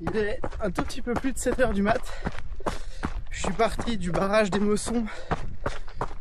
Il est un tout petit peu plus de 7 h du mat. Je suis parti du barrage des Mossons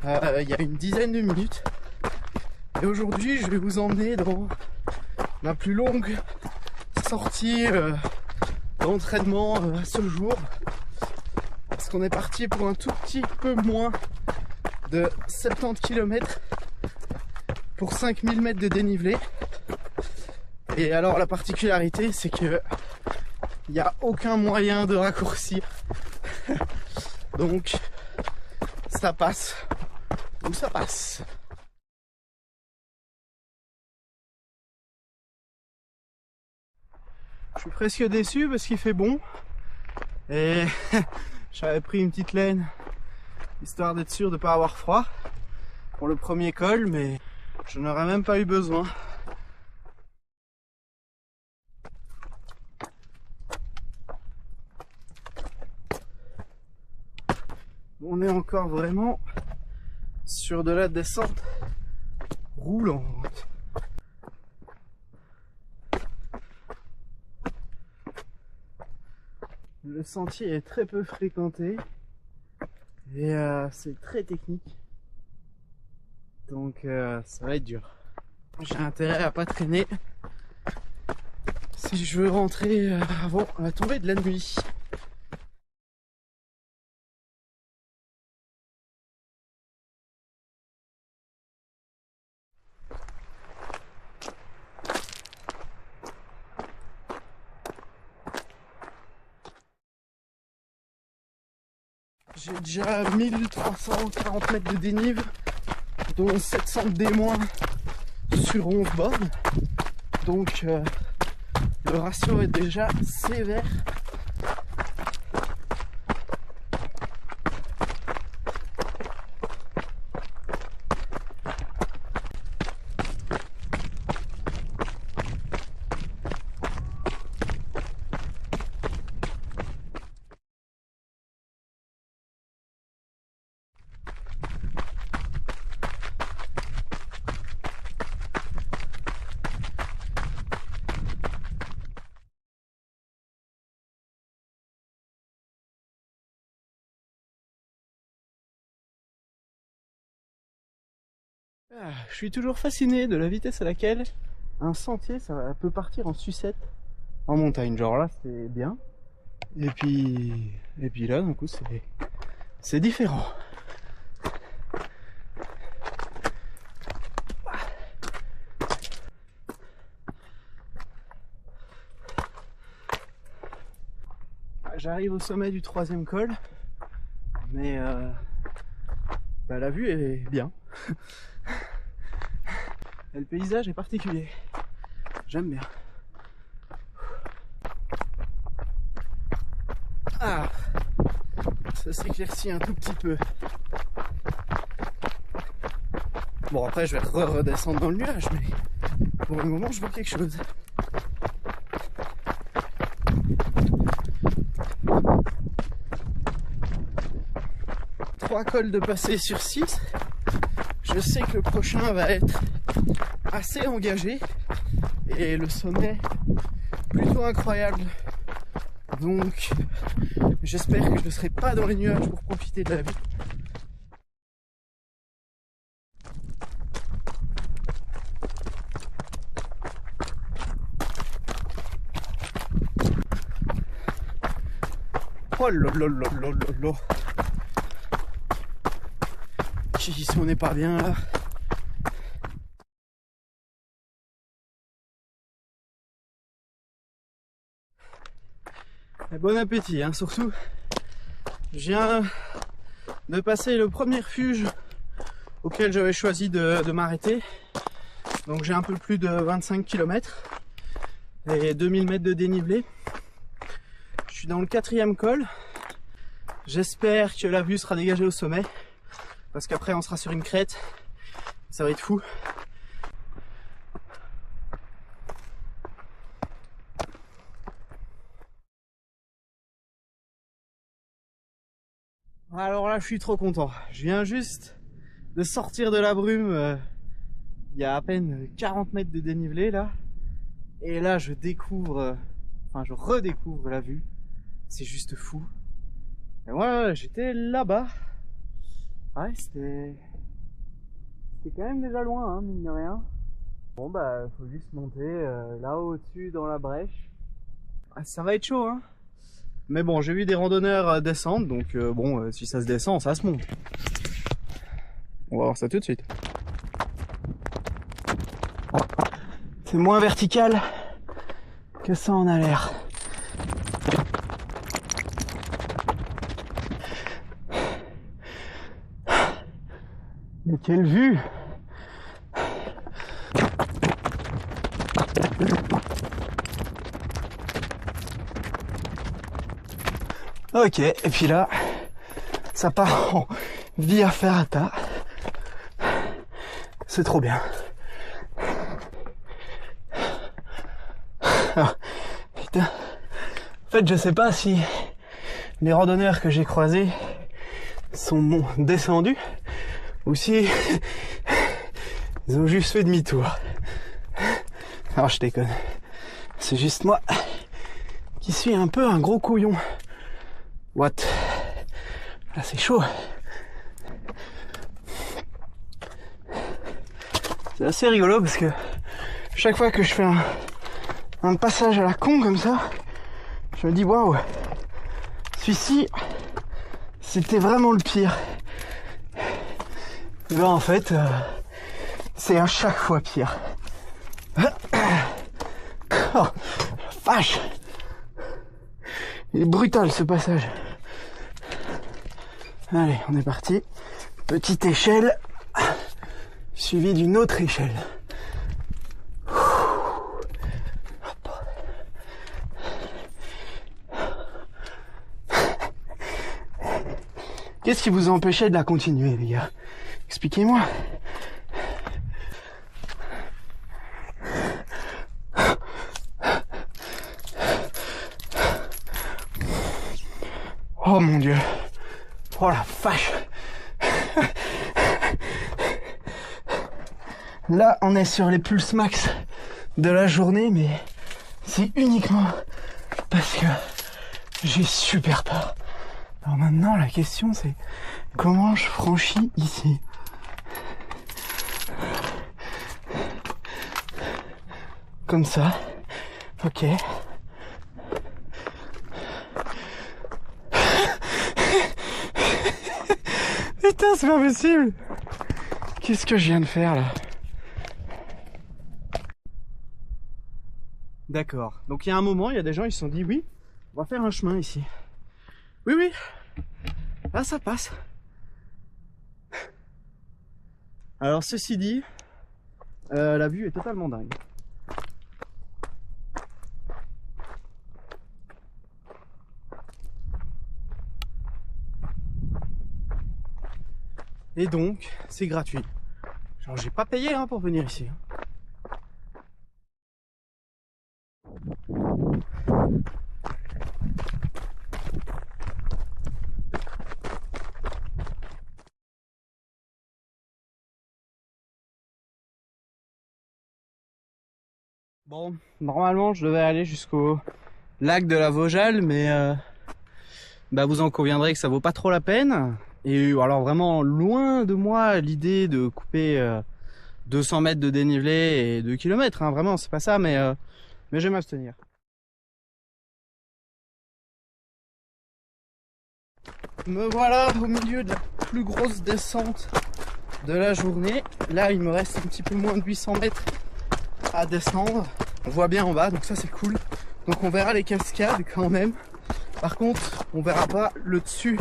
il y a une dizaine de minutes. Et aujourd'hui, je vais vous emmener dans ma plus longue sortie d'entraînement à ce jour. Parce qu'on est parti pour un tout petit peu moins de 70 km pour 5000 mètres de dénivelé. Et alors la particularité, c'est que il n'y a aucun moyen de raccourcir. Donc ça passe ou ça passe. Je suis presque déçu parce qu'il fait bon. Et j'avais pris une petite laine histoire d'être sûr de ne pas avoir froid pour le premier col, mais je n'aurais même pas eu besoin. On est encore vraiment sur de la descente roulante. Le sentier est très peu fréquenté et c'est très technique. Donc ça va être dur. J'ai intérêt à pas traîner si je veux rentrer avant la tombée de la nuit. J'ai déjà 1340 mètres de dénive, dont 700 D- sur 11 bornes. Donc le ratio est déjà sévère. Je suis toujours fasciné de la vitesse à laquelle un sentier ça peut partir en sucette en montagne. Genre là c'est bien, et puis là d'un coup c'est différent. J'arrive au sommet du 3e col, mais la vue est bien. Et le paysage est particulier. J'aime bien. Ah, ça s'éclaircit un tout petit peu. Bon, après je vais redescendre dans le nuage, mais pour le moment je vois quelque chose. Trois cols de passé sur 6. Je sais que le prochain va être assez engagé et le sommet plutôt incroyable. Donc j'espère que je ne serai pas dans les nuages pour profiter de la vue. Oh lolololololo. Si on n'est pas bien là. Et bon appétit, hein, surtout. Je viens de passer le premier refuge auquel j'avais choisi de m'arrêter. Donc j'ai un peu plus de 25 km et 2000 mètres de dénivelé. Je suis dans le 4e col. J'espère que la vue sera dégagée au sommet, parce qu'après on sera sur une crête. Ça va être fou. Alors là je suis trop content. Je viens juste de sortir de la brume. Il y a à peine 40 mètres de dénivelé là. Et là je découvre enfin je redécouvre la vue. C'est juste fou. Et moi j'étais là-bas. Ouais, c'était quand même déjà loin, hein, mine de rien. Bon bah faut juste monter là-haut au-dessus dans la brèche. Ah, ça va être chaud, hein. Mais bon, j'ai vu des randonneurs descendre, donc bon, si ça se descend, ça se monte. On va voir ça tout de suite. C'est moins vertical que ça en a l'air. Mais quelle vue! Ok, et puis là, ça part en via ferrata. C'est trop bien. Ah, putain. En fait, je sais pas si les randonneurs que j'ai croisés sont descendus ou si ils ont juste fait demi-tour. Alors je déconne. C'est juste moi qui suis un peu un gros couillon. What? Là c'est chaud. C'est assez rigolo parce que chaque fois que je fais un passage à la con comme ça, je me dis waouh, celui-ci c'était vraiment le pire. Et ben en fait c'est à chaque fois pire. Oh, vache, il est brutal ce passage. Allez, on est parti. Petite échelle suivie d'une autre échelle. Qu'est-ce qui vous empêchait de la continuer, les gars? Expliquez-moi. Oh mon Dieu. Oh la vache. Là, on est sur les pulses max de la journée, mais c'est uniquement parce que j'ai super peur. Alors maintenant, la question c'est comment je franchis ici? Comme ça. Ok. Putain, c'est pas possible. Qu'est-ce que je viens de faire là? D'accord. Donc il y a un moment, il y a des gens, ils se sont dit oui, on va faire un chemin ici. Oui, oui. Là, ça passe. Alors ceci dit, la vue est totalement dingue. Et donc, c'est gratuit. Genre, j'ai pas payé hein, pour venir ici. Bon, normalement, je devais aller jusqu'au lac de la Vaujale, mais bah, vous en conviendrez que ça vaut pas trop la peine. Et alors vraiment loin de moi l'idée de couper 200 mètres de dénivelé et 2 km, hein, vraiment c'est pas ça, mais je vais m'abstenir. Me voilà au milieu de la plus grosse descente de la journée. Là il me reste un petit peu moins de 800 mètres à descendre. On voit bien en bas, donc ça c'est cool. Donc on verra les cascades quand même. Par contre on verra pas le dessus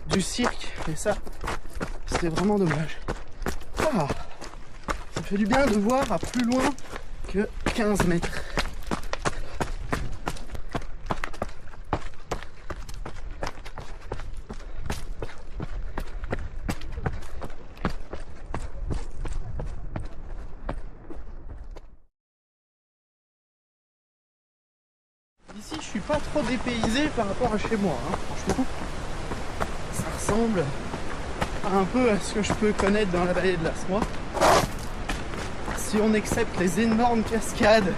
du cirque, et ça c'était vraiment dommage. Ah, ça fait du bien de voir à plus loin que 15 mètres. Ici je suis pas trop dépaysé par rapport à chez moi, hein. Franchement ça ressemble un peu à ce que je peux connaître dans la vallée de l'Assois. Si on accepte les énormes cascades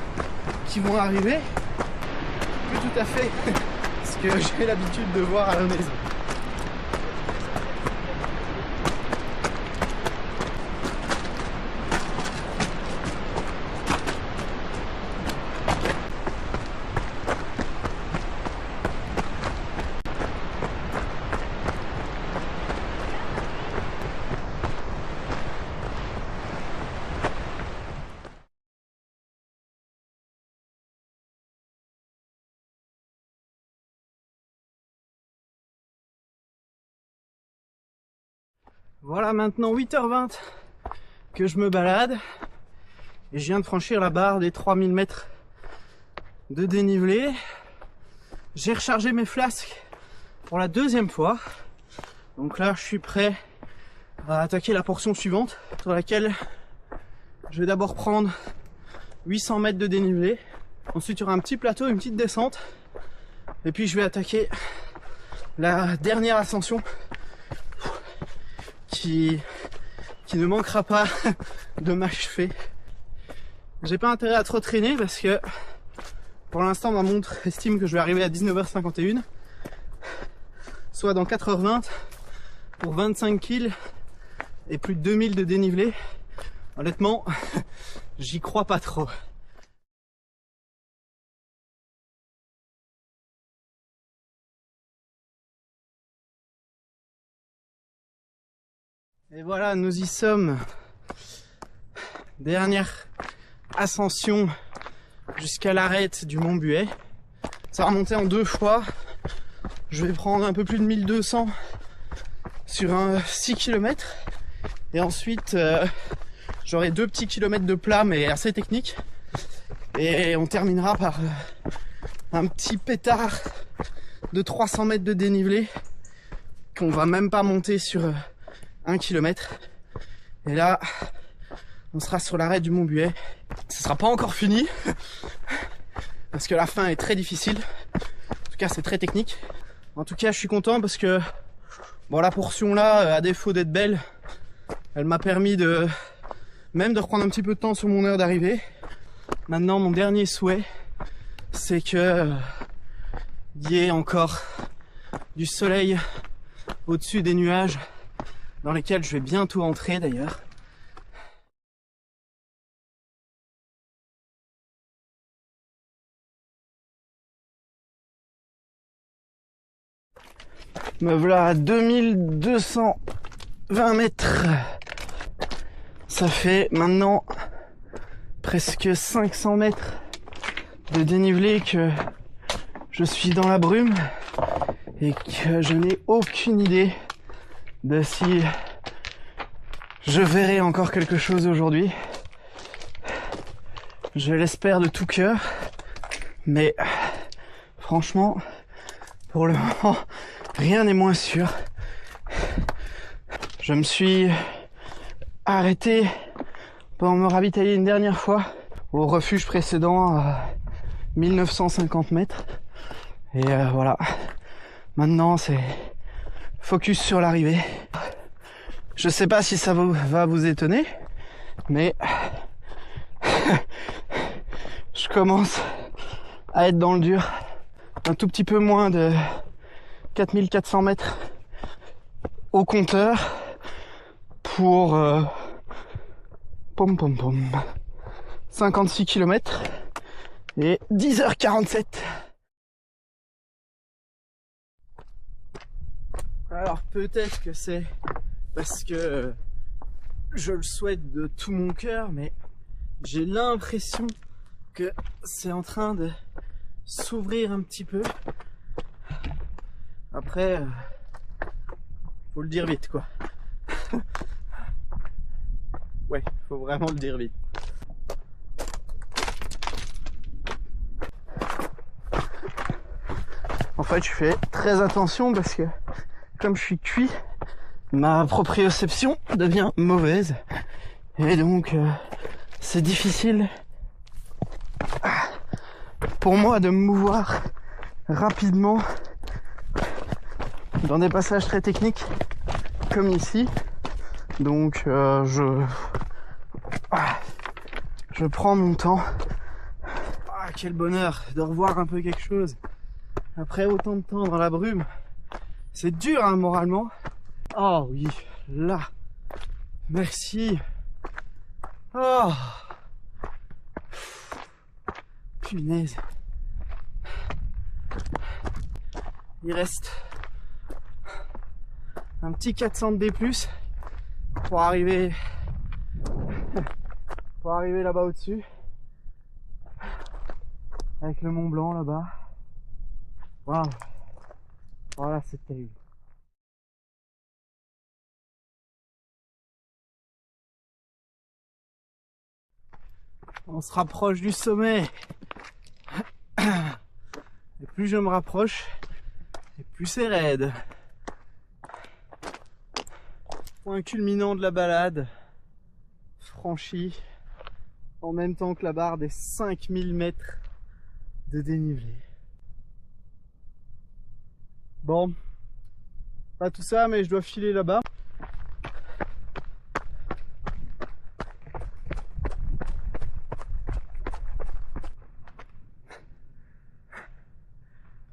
qui vont arriver, plus tout à fait ce que j'ai l'habitude de voir à la maison. Voilà maintenant 8h20 que je me balade et je viens de franchir la barre des 3000 mètres de dénivelé. J'ai rechargé mes flasques pour la deuxième fois. Donc là je suis prêt à attaquer la portion suivante sur laquelle je vais d'abord prendre 800 mètres de dénivelé. Ensuite il y aura un petit plateau, une petite descente. Et puis je vais attaquer la dernière ascension qui ne manquera pas de m'achever. J'ai pas intérêt à trop traîner parce que pour l'instant ma montre estime que je vais arriver à 19h51, soit dans 4h20 pour 25 kills et plus de 2000 de dénivelé. Honnêtement, j'y crois pas trop. Et voilà, nous y sommes. Dernière ascension jusqu'à l'arête du Mont Buet. Ça a remonté en 2 fois. Je vais prendre un peu plus de 1200 sur un 6 km. Et ensuite, j'aurai 2 petits kilomètres de plat, mais assez technique. Et on terminera par un petit pétard de 300 mètres de dénivelé qu'on va même pas monter sur 1 km. Et là, on sera sur l'arête du Mont Buet. Ce sera pas encore fini parce que la fin est très difficile. En tout cas, c'est très technique. En tout cas, je suis content parce que bon, la portion là, à défaut d'être belle, elle m'a permis de reprendre un petit peu de temps sur mon heure d'arrivée. Maintenant, mon dernier souhait, c'est que il y ait encore du soleil au-dessus des nuages, dans lesquels je vais bientôt entrer d'ailleurs. Me voilà à 2220 mètres. Ça fait maintenant presque 500 mètres de dénivelé que je suis dans la brume et que je n'ai aucune idée de si je verrai encore quelque chose aujourd'hui. Je l'espère de tout cœur, mais franchement, pour le moment, rien n'est moins sûr. Je me suis arrêté pour me ravitailler une dernière fois au refuge précédent à 1950 mètres. Et voilà, maintenant c'est focus sur l'arrivée. Je sais pas si ça va vous étonner, mais je commence à être dans le dur. Un tout petit peu moins de 4400 mètres au compteur pour 56 km et 10h47. Alors peut-être que c'est parce que je le souhaite de tout mon cœur, mais j'ai l'impression que c'est en train de s'ouvrir un petit peu. Après, faut le dire vite quoi. Ouais, faut vraiment le dire vite. En fait, je fais très attention parce que comme je suis cuit, ma proprioception devient mauvaise et donc c'est difficile pour moi de me mouvoir rapidement dans des passages très techniques comme ici. Donc je prends mon temps. Ah, quel bonheur de revoir un peu quelque chose. Après autant de temps dans la brume. C'est dur, hein, moralement. Oh oui, là. Merci. Oh. Punaise. Il reste un petit 400 de D+, pour arriver là-bas au-dessus. Avec le Mont Blanc là-bas. Waouh. Voilà, c'est terrible. On se rapproche du sommet. Et plus je me rapproche, et plus c'est raide. Point culminant de la balade, franchi en même temps que la barre des 5000 mètres de dénivelé. Bon, pas tout ça, mais je dois filer là-bas.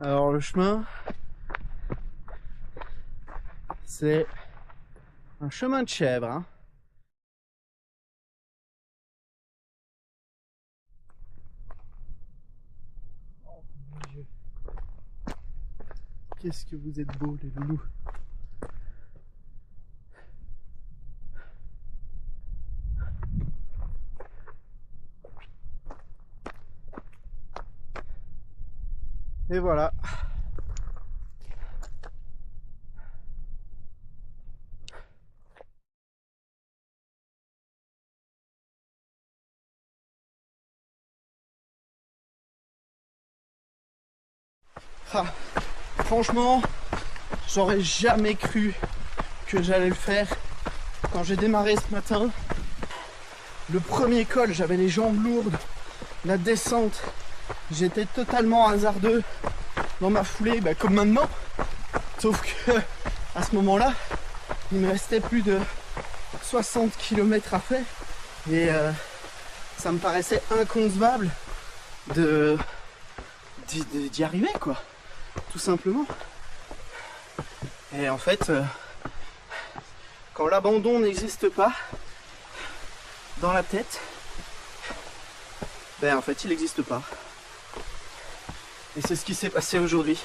Alors le chemin, c'est un chemin de chèvre, hein. Oh mon Dieu. Qu'est-ce que vous êtes beaux les loulous. Et voilà. Ah, franchement, j'aurais jamais cru que j'allais le faire. Quand j'ai démarré ce matin, le premier col, j'avais les jambes lourdes. La descente, j'étais totalement hasardeux dans ma foulée, bah, comme maintenant. Sauf que à ce moment-là, il me restait plus de 60 km à faire. Et ça me paraissait inconcevable d'y arriver, quoi. Tout simplement. Et en fait, quand l'abandon n'existe pas dans la tête, ben en fait il n'existe pas. Et c'est ce qui s'est passé aujourd'hui.